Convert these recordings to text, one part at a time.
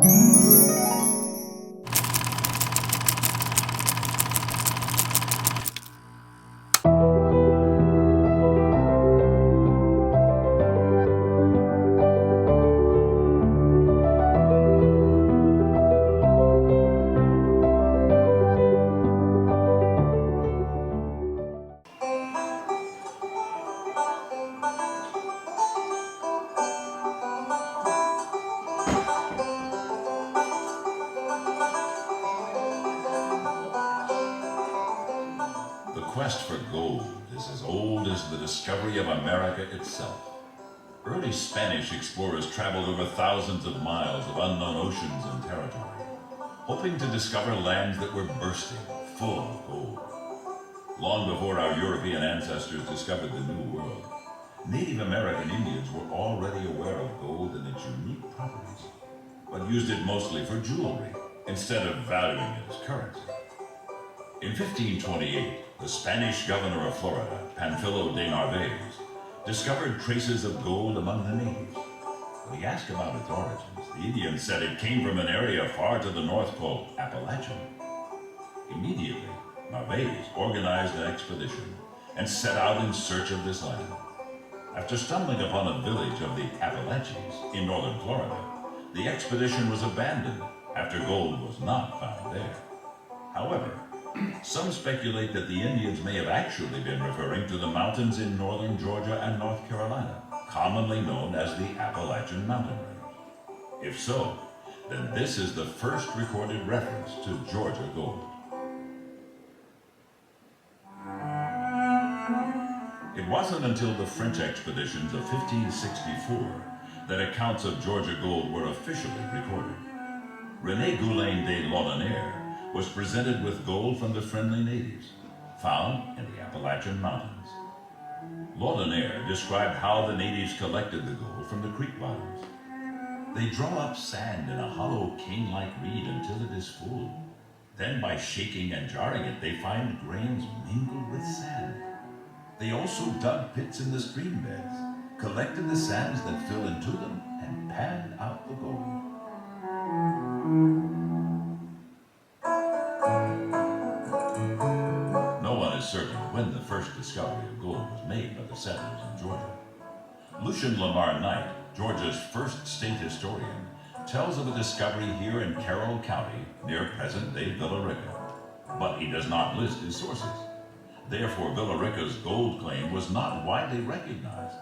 The quest for gold is as old as the discovery of America itself. Early Spanish explorers traveled over thousands of miles of unknown oceans and territory, hoping to discover lands that were bursting, full of gold. Long before our European ancestors discovered the New World, Native American Indians were already aware of gold and its unique properties, but used it mostly for jewelry instead of valuing it as currency. In 1528, the Spanish governor of Florida, Panfilo de Narvaez, discovered traces of gold among the natives. When he asked about its origins, the Indians said it came from an area far to the north called Appalachian. Immediately, Narvaez organized an expedition and set out in search of this land. After stumbling upon a village of the Appalachians in northern Florida, the expedition was abandoned after gold was not found there. However, some speculate that the Indians may have actually been referring to the mountains in northern Georgia and North Carolina, commonly known as the Appalachian Mountain Range. If so, then this is the first recorded reference to Georgia gold. It wasn't until the French expeditions of 1564 that accounts of Georgia gold were officially recorded. René Goulain de Laudonnière was presented with gold from the friendly natives, found in the Appalachian Mountains. Laudonnière described how the natives collected the gold from the creek bottoms. They draw up sand in a hollow cane-like reed until it is full. Then by shaking and jarring it, they find grains mingled with sand. They also dug pits in the stream beds, collected the sands that fill into them, and panned out the gold. No one is certain when the first discovery of gold was made by the settlers in Georgia. Lucian Lamar Knight, Georgia's first state historian, tells of a discovery here in Carroll County near present-day Villa Rica, but he does not list his sources. Therefore, Villa Rica's gold claim was not widely recognized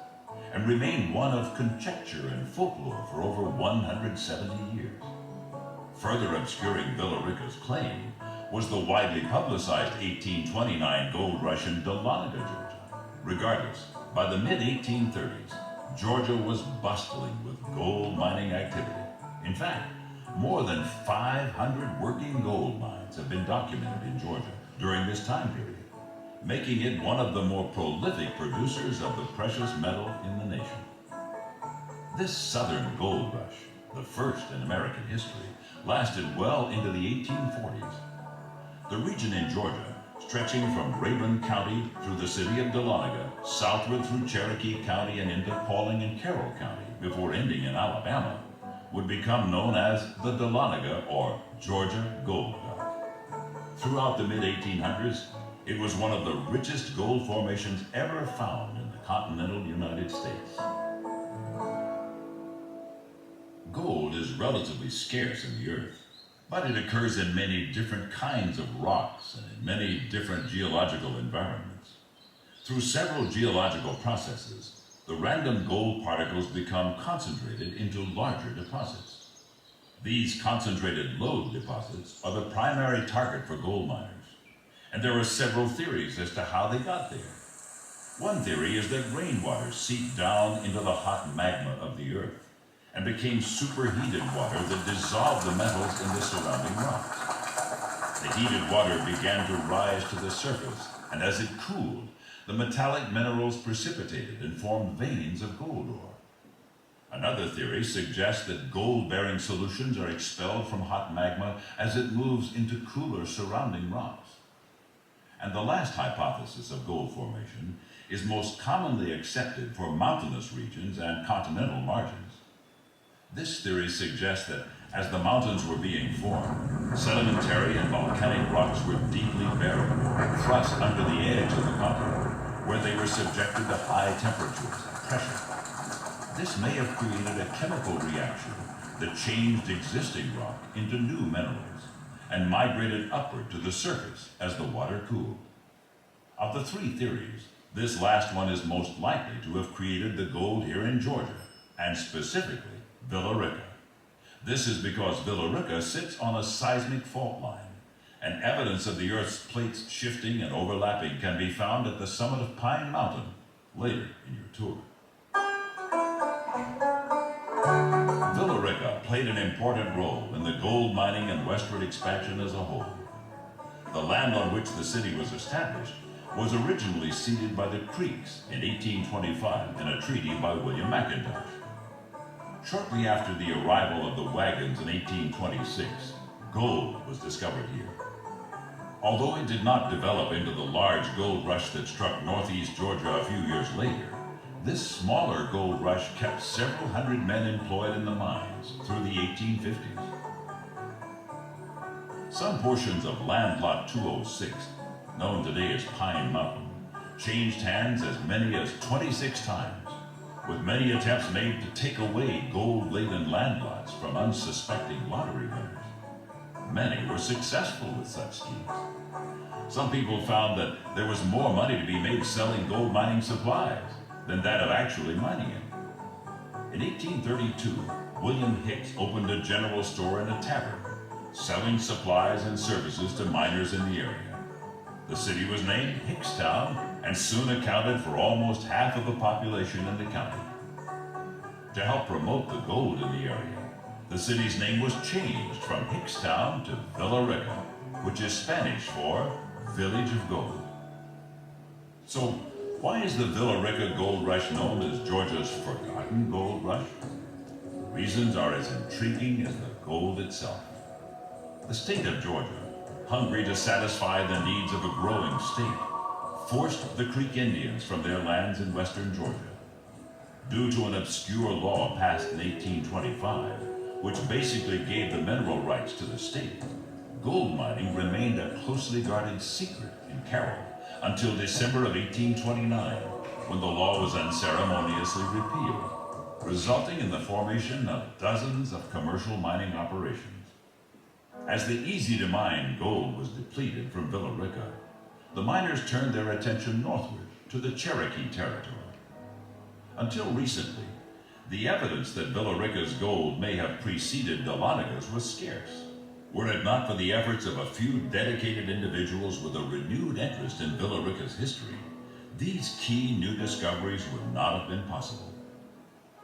and remained one of conjecture and folklore for over 170 years. Further obscuring Villa Rica's claim was the widely publicized 1829 gold rush in Dahlonega, Georgia. Regardless, by the mid-1830s, Georgia was bustling with gold mining activity. In fact, more than 500 working gold mines have been documented in Georgia during this time period, making it one of the more prolific producers of the precious metal in the nation. This southern gold rush, the first in American history, lasted well into the 1840s. The region in Georgia, stretching from Rabun County through the city of Dahlonega, southward through Cherokee County and into Paulding and Carroll County, before ending in Alabama, would become known as the Dahlonega or Georgia Gold Belt. Throughout the mid-1800s, it was one of the richest gold formations ever found in the continental United States. Gold is relatively scarce in the earth, but it occurs in many different kinds of rocks and in many different geological environments. Through several geological processes, the random gold particles become concentrated into larger deposits. These concentrated lode deposits are the primary target for gold miners, and there are several theories as to how they got there. One theory is that rainwater seeped down into the hot magma of the earth and became superheated water that dissolved the metals in the surrounding rocks. The heated water began to rise to the surface, and as it cooled, the metallic minerals precipitated and formed veins of gold ore. Another theory suggests that gold-bearing solutions are expelled from hot magma as it moves into cooler surrounding rocks. And the last hypothesis of gold formation is most commonly accepted for mountainous regions and continental margins. This theory suggests that As the mountains were being formed, sedimentary and volcanic rocks were deeply buried, thrust under the edge of the continent, where they were subjected to high temperatures and pressure. This may have created a chemical reaction that changed existing rock into new minerals and migrated upward to the surface as the water cooled. Of the three theories, this last one is most likely to have created the gold here in Georgia, and specifically Villa Rica. This is because Villa Rica sits on a seismic fault line, and evidence of the Earth's plates shifting and overlapping can be found at the summit of Pine Mountain later in your tour. Villa Rica played an important role in the gold mining and westward expansion as a whole. The land on which the city was established was originally ceded by the Creeks in 1825 in a treaty by William McIntosh. Shortly after the arrival of the wagons in 1826, gold was discovered here. Although it did not develop into the large gold rush that struck northeast Georgia a few years later, this smaller gold rush kept several hundred men employed in the mines through the 1850s. Some portions of land lot 206, known today as Pine Mountain, changed hands as many as 26 times, with many attempts made to take away gold-laden land lots from unsuspecting lottery winners. Many were successful with such schemes. Some people found that there was more money to be made selling gold mining supplies than that of actually mining it. In 1832, William Hicks opened a general store and a tavern, selling supplies and services to miners in the area. The city was named Hickstown and soon accounted for almost half of the population in the county. To help promote the gold in the area, the city's name was changed from Hickstown to Villa Rica, which is Spanish for Village of Gold. So, why is the Villa Rica gold rush known as Georgia's forgotten gold rush? Reasons are as intriguing as the gold itself. The state of Georgia, hungry to satisfy the needs of a growing state, forced the Creek Indians from their lands in western Georgia. Due to an obscure law passed in 1825, which basically gave the mineral rights to the state, gold mining remained a closely guarded secret in Carroll until December of 1829, when the law was unceremoniously repealed, resulting in the formation of dozens of commercial mining operations. As the easy-to-mine gold was depleted from Villa Rica, the miners turned their attention northward to the Cherokee territory. Until recently, the evidence that Villa Rica's gold may have preceded Dahloneg's was scarce. Were it not for the efforts of a few dedicated individuals with a renewed interest in Villa Rica's history, these key new discoveries would not have been possible.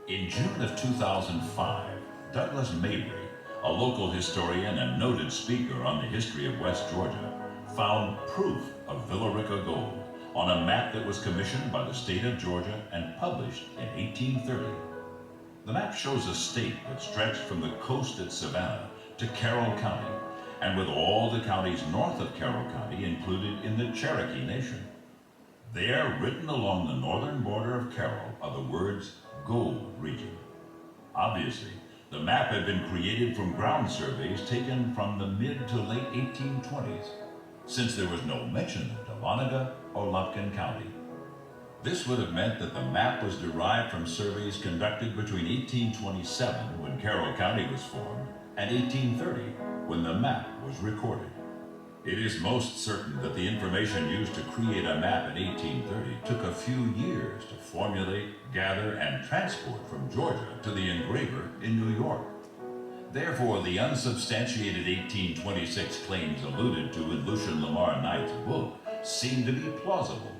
In June of 2005, Douglas Mabry, a local historian and noted speaker on the history of West Georgia, found proof of Villa Rica gold on a map that was commissioned by the state of Georgia and published in 1830. The map shows a state that stretched from the coast at Savannah to Carroll County, and with all the counties north of Carroll County included in the Cherokee Nation. There, written along the northern border of Carroll, are the words Gold Region. Obviously, the map had been created from ground surveys taken from the mid to late 1820s, since there was no mention of Dahlonega or Lumpkin County. This would have meant that the map was derived from surveys conducted between 1827, when Carroll County was formed, and 1830, when the map was recorded. It is most certain that the information used to create a map in 1830 took a few years to formulate, gather, and transport from Georgia to the engraver in New York. Therefore, the unsubstantiated 1826 claims alluded to in Lucian Lamar Knight's book seem to be plausible,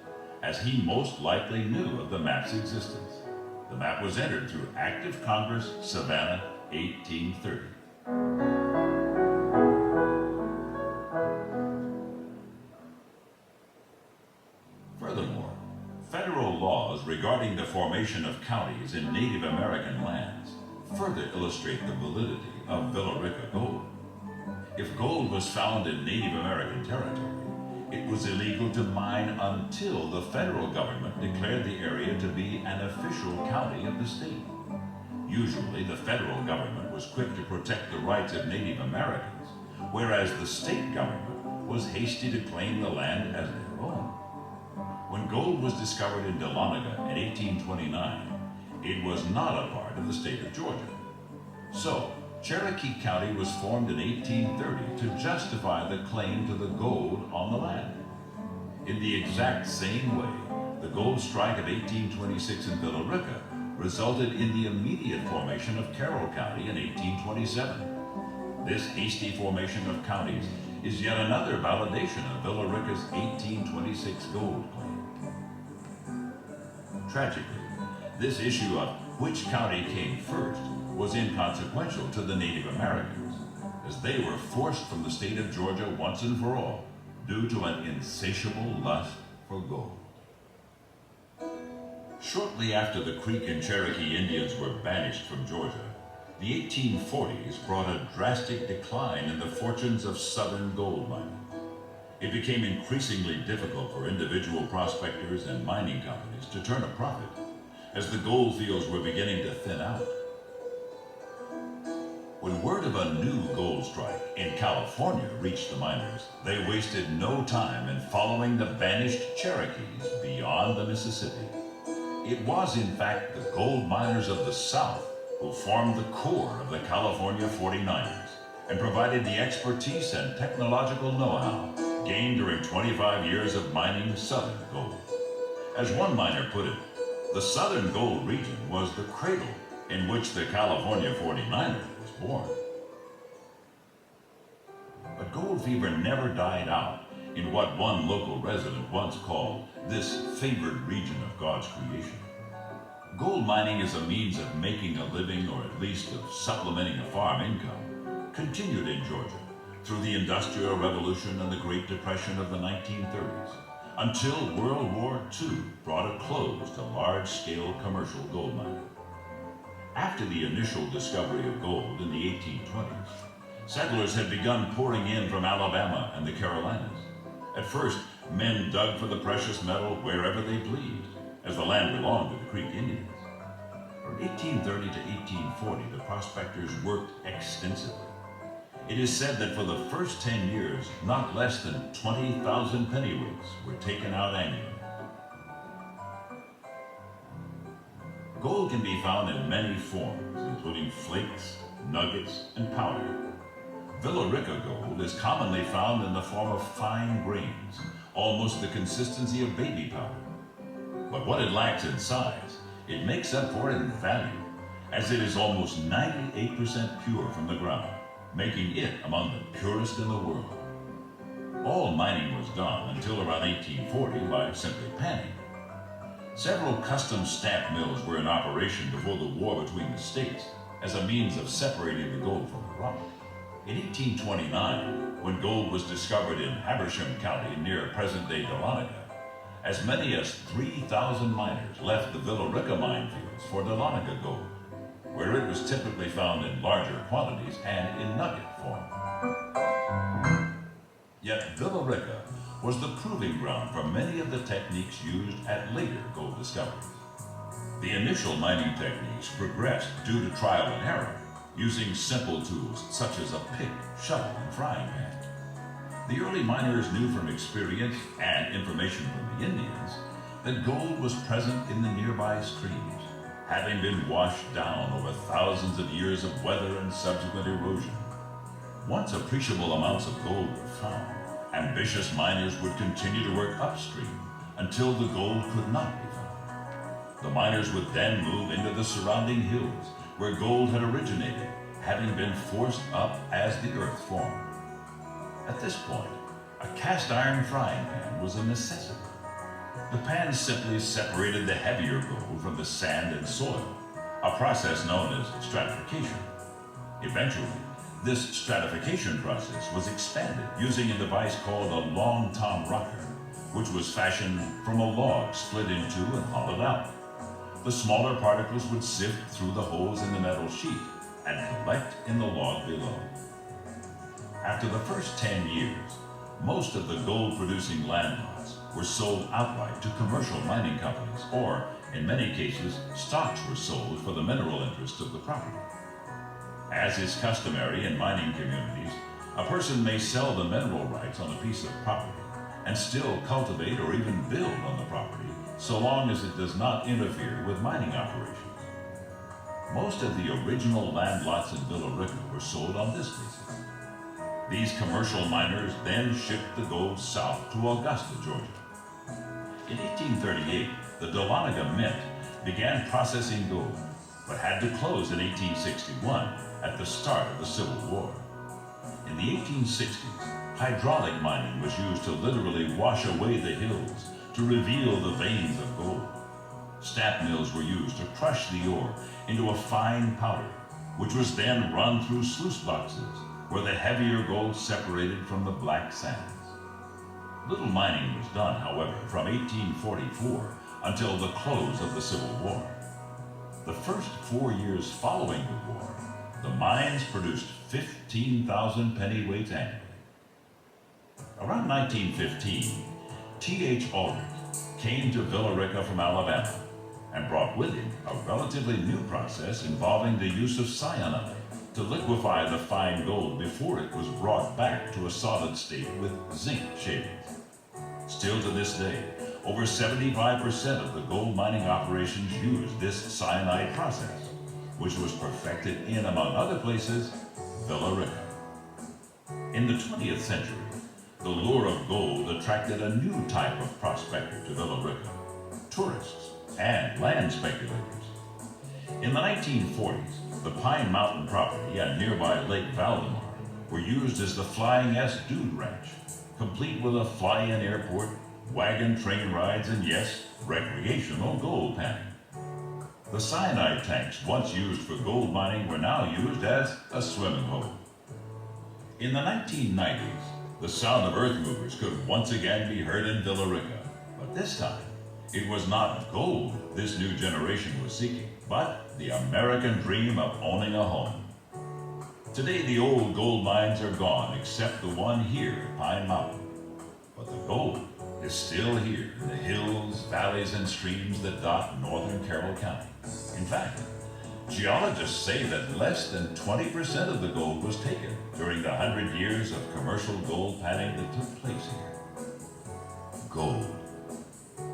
as he most likely knew of the map's existence. The map was entered through Act of Congress, Savannah, 1830. Furthermore, federal laws regarding the formation of counties in Native American lands further illustrate the validity of Villa Rica gold. If gold was found in Native American territory, it was illegal to mine until the federal government declared the area to be an official county of the state. Usually, the federal government was quick to protect the rights of Native Americans, whereas the state government was hasty to claim the land as their own. When gold was discovered in Dahlonega in 1829, it was not a part of the state of Georgia. So, Cherokee County was formed in 1830 to justify the claim to the gold on the land. In the exact same way, the gold strike of 1826 in Villa Rica resulted in the immediate formation of Carroll County in 1827. This hasty formation of counties is yet another validation of Villa Rica's 1826 gold claim. Tragically, this issue of which county came first was inconsequential to the Native Americans, as they were forced from the state of Georgia once and for all due to an insatiable lust for gold. Shortly after the Creek and Cherokee Indians were banished from Georgia, the 1840s brought a drastic decline in the fortunes of southern gold mining. It became increasingly difficult for individual prospectors and mining companies to turn a profit, as the gold fields were beginning to thin out. When word of a new gold strike in California reached the miners, they wasted no time in following the banished Cherokees beyond the Mississippi. It was, in fact, the gold miners of the South who formed the core of the California 49ers and provided the expertise and technological know-how gained during 25 years of mining southern gold. As one miner put it, the southern gold region was the cradle in which the California 49er was born. But gold fever never died out in what one local resident once called this favored region of God's creation. Gold mining as a means of making a living, or at least of supplementing a farm income, continued in Georgia through the Industrial Revolution and the Great Depression of the 1930s, until World War II brought a close to large-scale commercial gold mining. After the initial discovery of gold in the 1820s, settlers had begun pouring in from Alabama and the Carolinas. At first, men dug for the precious metal wherever they pleased, as the land belonged to the Creek Indians. From 1830 to 1840, the prospectors worked extensively. It is said that for the first 10 years, not less than 20,000 pennyweights were taken out annually. Gold can be found in many forms, including flakes, nuggets, and powder. Villa Rica gold is commonly found in the form of fine grains, almost the consistency of baby powder. But what it lacks in size, it makes up for in value, as it is almost 98% pure from the ground, making it among the purest in the world. All mining was done until around 1840 by simply panning. Several custom stamp mills were in operation before the war between the states as a means of separating the gold from the rock. In 1829, when gold was discovered in Habersham County near present-day Dahlonega, as many as 3,000 miners left the Villa Rica mine fields for Dahlonega gold, where it was typically found in larger quantities and in nugget form. Yet Villa Rica was the proving ground for many of the techniques used at later gold discoveries. The initial mining techniques progressed due to trial and error, using simple tools such as a pick, shovel, and frying pan. The early miners knew from experience and information from the Indians that gold was present in the nearby streams, having been washed down over thousands of years of weather and subsequent erosion. Once appreciable amounts of gold were found, ambitious miners would continue to work upstream until the gold could not be found. The miners would then move into the surrounding hills where gold had originated, having been forced up as the earth formed. At this point, a cast iron frying pan was a necessity. The pan simply separated the heavier gold from the sand and soil, a process known as stratification. Eventually, this stratification process was expanded using a device called a long tom rocker, which was fashioned from a log split into and hollowed out. The smaller particles would sift through the holes in the metal sheet and collect in the log below. After the first 10 years, most of the gold-producing land lots were sold outright to commercial mining companies or In many cases, stocks were sold for the mineral interests of the property. As is customary in mining communities, a person may sell the mineral rights on a piece of property and still cultivate or even build on the property so long as it does not interfere with mining operations. Most of the original land lots in Villa Rica were sold on this basis. These commercial miners then shipped the gold south to Augusta, Georgia. In 1838, the Dahlonega Mint began processing gold, but had to close in 1861 at the start of the Civil War. In the 1860s, hydraulic mining was used to literally wash away the hills to reveal the veins of gold. Stamp mills were used to crush the ore into a fine powder, which was then run through sluice boxes, where the heavier gold separated from the black sands. Little mining was done, however, from 1844 until the close of the Civil War. The first 4 years following the war, the mines produced 15,000 pennyweights annually. Around 1915, T.H. Aldrich came to Villa Rica from Alabama and brought with him a relatively new process involving the use of cyanide to liquefy the fine gold before it was brought back to a solid state with zinc shavings. Still to this day, over 75% of the gold mining operations use this cyanide process, which was perfected in, among other places, Villa Rica. In the 20th century, the lure of gold attracted a new type of prospector to Villa Rica: tourists and land speculators. In the 1940s, the Pine Mountain property and nearby Lake Valdemar were used as the Flying S Dude Ranch, complete with a fly-in airport, wagon train rides, and yes, recreational gold panning. The cyanide tanks once used for gold mining were now used as a swimming hole. In the 1990s, the sound of earth movers could once again be heard in Villa Rica, but this time, it was not gold this new generation was seeking, but the American dream of owning a home. Today, the old gold mines are gone, except the one here at Pine Mountain. But the gold is still here in the hills, valleys, and streams that dot northern Carroll County. In fact, geologists say that less than 20% of the gold was taken during the 100 years of commercial gold panning that took place here. Gold.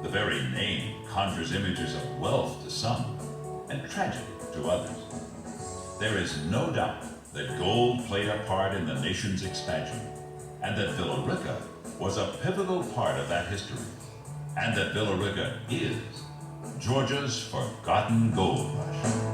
The very name conjures images of wealth to some and tragedy to others. There is no doubt that gold played a part in the nation's expansion, and that Villa Rica was a pivotal part of that history, and that Villa Rica is Georgia's forgotten gold rush.